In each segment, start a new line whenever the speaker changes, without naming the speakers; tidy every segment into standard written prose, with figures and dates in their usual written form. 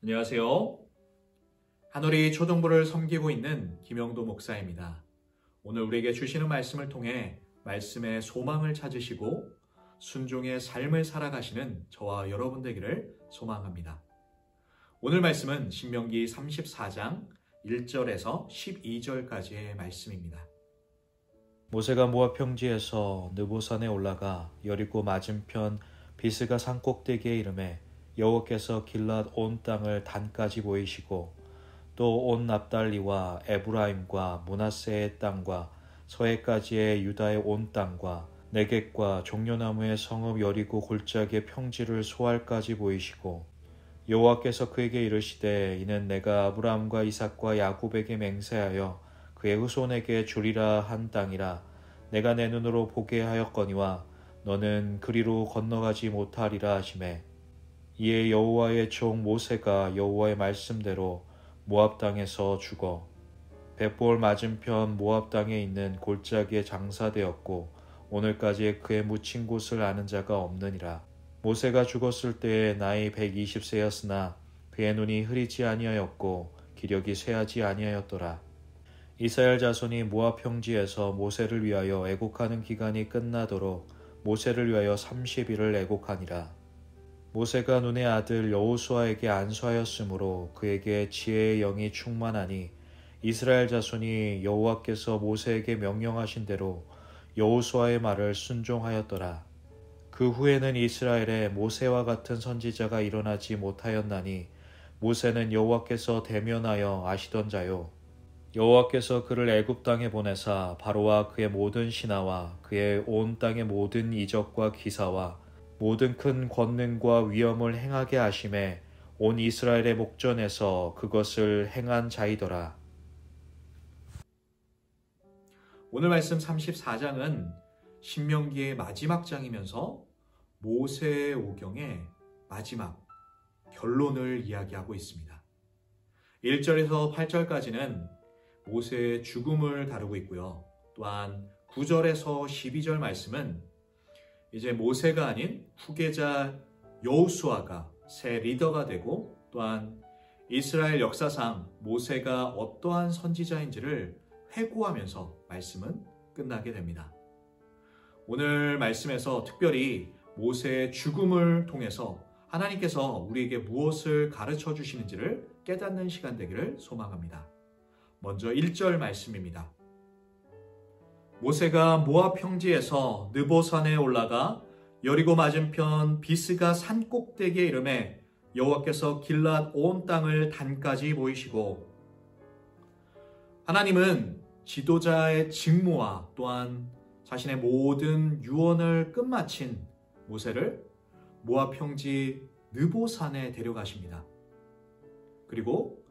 안녕하세요. 한우리 초등부를 섬기고 있는 김영도 목사입니다. 오늘 우리에게 주시는 말씀을 통해 말씀의 소망을 찾으시고 순종의 삶을 살아가시는 저와 여러분 되기를 소망합니다. 오늘 말씀은 신명기 34장 1절에서 12절까지의 말씀입니다.
모세가 모압 평지에서 느보산에 올라가 여리고 맞은편 비스가 산 꼭대기에 이르매 여호와께서 길랏 온 땅을 단까지 보이시고 또 온 납달리와 에브라임과 므낫세의 땅과 서해까지의 유다의 온 땅과 네겝과 종려나무의 성읍 여리고 골짜기의 평지를 소알까지 보이시고 여호와께서 그에게 이르시되 이는 내가 아브라함과 이삭과 야곱에게 맹세하여 그의 후손에게 주리라 한 땅이라. 내가 내 눈으로 보게 하였거니와 너는 그리로 건너가지 못하리라 하시매 이에 여호와의 종 모세가 여호와의 말씀대로 모압 땅에서 죽어 벳볼 맞은편 모압 땅에 있는 골짜기에 장사되었고 오늘까지 그의 묻힌 곳을 아는 자가 없느니라. 모세가 죽었을 때에 나이 120세였으나 그의 눈이 흐리지 아니하였고 기력이 쇠하지 아니하였더라. 이스라엘 자손이 모압 평지에서 모세를 위하여 애곡하는 기간이 끝나도록 모세를 위하여 30일을 애곡하니라. 모세가 눈의 아들 여호수아에게 안수하였으므로 그에게 지혜의 영이 충만하니 이스라엘 자손이 여호와께서 모세에게 명령하신 대로 여호수아의 말을 순종하였더라. 그 후에는 이스라엘에 모세와 같은 선지자가 일어나지 못하였나니 모세는 여호와께서 대면하여 아시던 자요. 여호와께서 그를 애굽 땅에 보내사 바로와 그의 모든 신하와 그의 온 땅의 모든 이적과 기사와 모든 큰 권능과 위엄을 행하게 하심에 온 이스라엘의 목전에서 그것을 행한 자이더라.
오늘 말씀 34장은 신명기의 마지막 장이면서 모세의 오경의 마지막 결론을 이야기하고 있습니다. 1절에서 8절까지는 모세의 죽음을 다루고 있고요. 또한 9절에서 12절 말씀은 이제 모세가 아닌 후계자 여호수아가 새 리더가 되고 또한 이스라엘 역사상 모세가 어떠한 선지자인지를 회고하면서 말씀은 끝나게 됩니다. 오늘 말씀에서 특별히 모세의 죽음을 통해서 하나님께서 우리에게 무엇을 가르쳐 주시는지를 깨닫는 시간 되기를 소망합니다. 먼저 1절 말씀입니다. 모세가 모압 평지에서 느보산에 올라가 여리고 맞은편 비스가 산 꼭대기에 이르매 여호와께서 길랏 온 땅을 단까지 보이시고, 하나님은 지도자의 직무와 또한 자신의 모든 유언을 끝마친 모세를 모압 평지 느보산에 데려가십니다. 그리고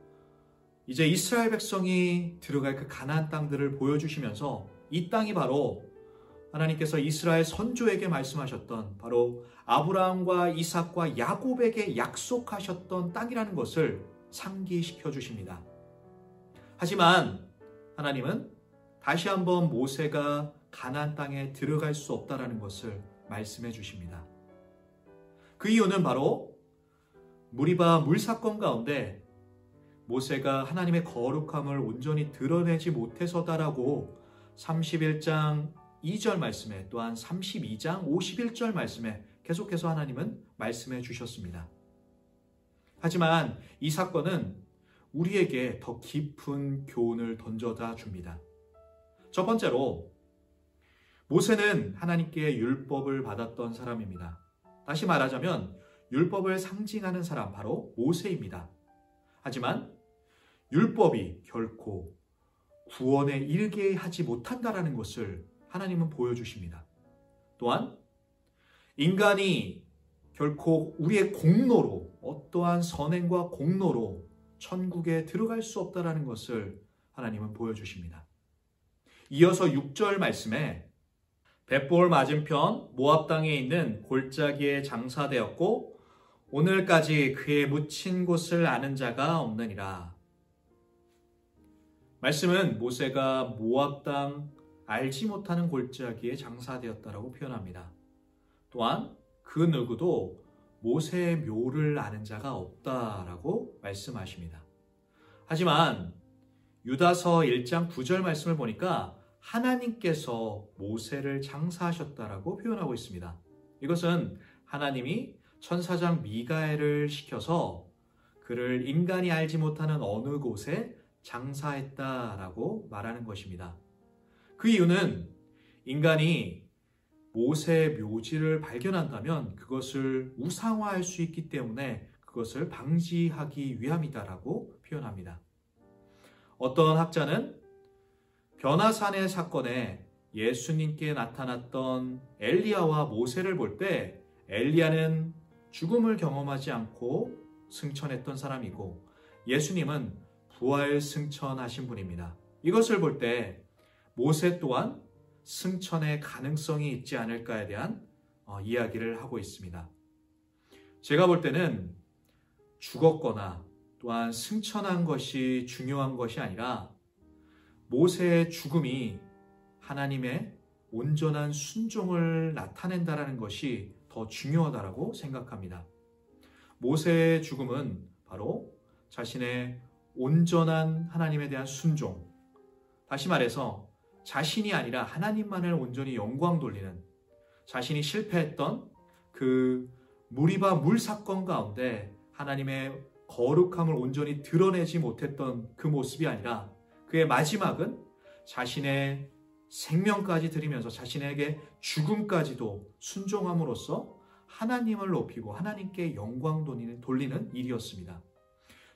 이제 이스라엘 백성이 들어갈 그 가나안 땅들을 보여주시면서 이 땅이 바로 하나님께서 이스라엘 선조에게 말씀하셨던 바로 아브라함과 이삭과 야곱에게 약속하셨던 땅이라는 것을 상기시켜 주십니다. 하지만 하나님은 다시 한번 모세가 가나안 땅에 들어갈 수 없다라는 것을 말씀해 주십니다. 그 이유는 바로 무리바 물사건 가운데 모세가 하나님의 거룩함을 온전히 드러내지 못해서다라고 31장 2절 말씀에 또한 32장 51절 말씀에 계속해서 하나님은 말씀해 주셨습니다. 하지만 이 사건은 우리에게 더 깊은 교훈을 던져다 줍니다. 첫 번째로 모세는 하나님께 율법을 받았던 사람입니다. 다시 말하자면 율법을 상징하는 사람 바로 모세입니다. 하지만 율법이 결코 구원에 이르게 하지 못한다라는 것을 하나님은 보여주십니다. 또한 인간이 결코 우리의 공로로 어떠한 선행과 공로로 천국에 들어갈 수 없다라는 것을 하나님은 보여주십니다. 이어서 6절 말씀에 벳볼 맞은편 모압 땅에 있는 골짜기에 장사되었고 오늘까지 그의 묻힌 곳을 아는 자가 없느니라. 말씀은 모세가 모압 땅 알지 못하는 골짜기에 장사되었다라고 표현합니다. 또한 그 누구도 모세의 묘를 아는 자가 없다라고 말씀하십니다. 하지만 유다서 1장 9절 말씀을 보니까 하나님께서 모세를 장사하셨다라고 표현하고 있습니다. 이것은 하나님이 천사장 미가엘을 시켜서 그를 인간이 알지 못하는 어느 곳에 장사했다라고 말하는 것입니다. 그 이유는 인간이 모세의 묘지를 발견한다면 그것을 우상화할 수 있기 때문에 그것을 방지하기 위함이다라고 표현합니다. 어떤 학자는 변화산의 사건에 예수님께 나타났던 엘리야와 모세를 볼 때 엘리야는 죽음을 경험하지 않고 승천했던 사람이고 예수님은 부활 승천하신 분입니다. 이것을 볼 때 모세 또한 승천의 가능성이 있지 않을까에 대한 이야기를 하고 있습니다. 제가 볼 때는 죽었거나 또한 승천한 것이 중요한 것이 아니라 모세의 죽음이 하나님의 온전한 순종을 나타낸다는 것이 더 중요하다고 생각합니다. 모세의 죽음은 바로 자신의 온전한 하나님에 대한 순종, 다시 말해서 자신이 아니라 하나님만을 온전히 영광 돌리는, 자신이 실패했던 그 무리바 물 사건 가운데 하나님의 거룩함을 온전히 드러내지 못했던 그 모습이 아니라 그의 마지막은 자신의 생명까지 드리면서 자신에게 죽음까지도 순종함으로써 하나님을 높이고 하나님께 영광 돌리는 일이었습니다.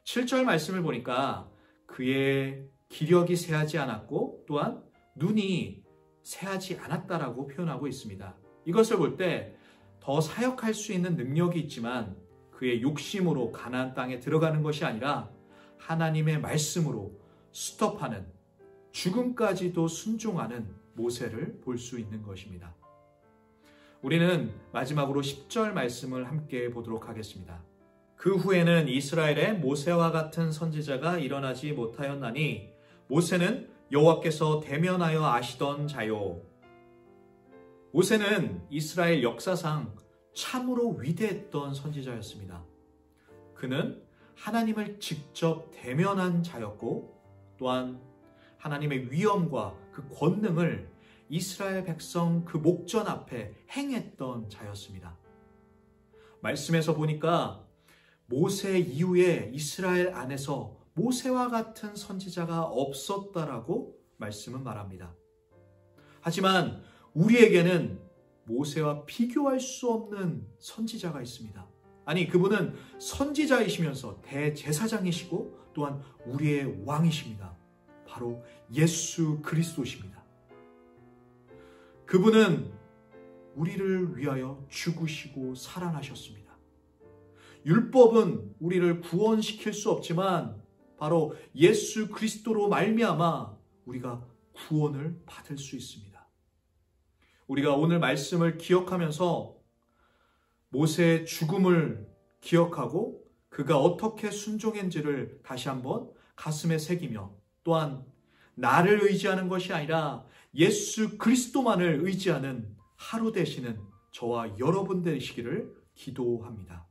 7절 말씀을 보니까 그의 기력이 쇠하지 않았고 또한 눈이 쇠하지 않았다라고 표현하고 있습니다. 이것을 볼 때 더 사역할 수 있는 능력이 있지만 그의 욕심으로 가나안 땅에 들어가는 것이 아니라 하나님의 말씀으로 스톱하는, 죽음까지도 순종하는 모세를 볼 수 있는 것입니다. 우리는 마지막으로 10절 말씀을 함께 보도록 하겠습니다. 그 후에는 이스라엘에 모세와 같은 선지자가 일어나지 못하였나니 모세는 여호와께서 대면하여 아시던 자요. 모세는 이스라엘 역사상 참으로 위대했던 선지자였습니다. 그는 하나님을 직접 대면한 자였고 또한 하나님의 위엄과 그 권능을 이스라엘 백성 그 목전 앞에 행했던 자였습니다. 말씀에서 보니까 모세 이후에 이스라엘 안에서 모세와 같은 선지자가 없었다라고 말씀은 말합니다. 하지만 우리에게는 모세와 비교할 수 없는 선지자가 있습니다. 아니, 그분은 선지자이시면서 대제사장이시고 또한 우리의 왕이십니다. 바로 예수 그리스도십니다. 그분은 우리를 위하여 죽으시고 살아나셨습니다. 율법은 우리를 구원시킬 수 없지만 바로 예수 그리스도로 말미암아 우리가 구원을 받을 수 있습니다. 우리가 오늘 말씀을 기억하면서 모세의 죽음을 기억하고 그가 어떻게 순종했는지를 다시 한번 가슴에 새기며 또한 나를 의지하는 것이 아니라 예수 그리스도만을 의지하는 하루 되시는 저와 여러분 되시기를 기도합니다.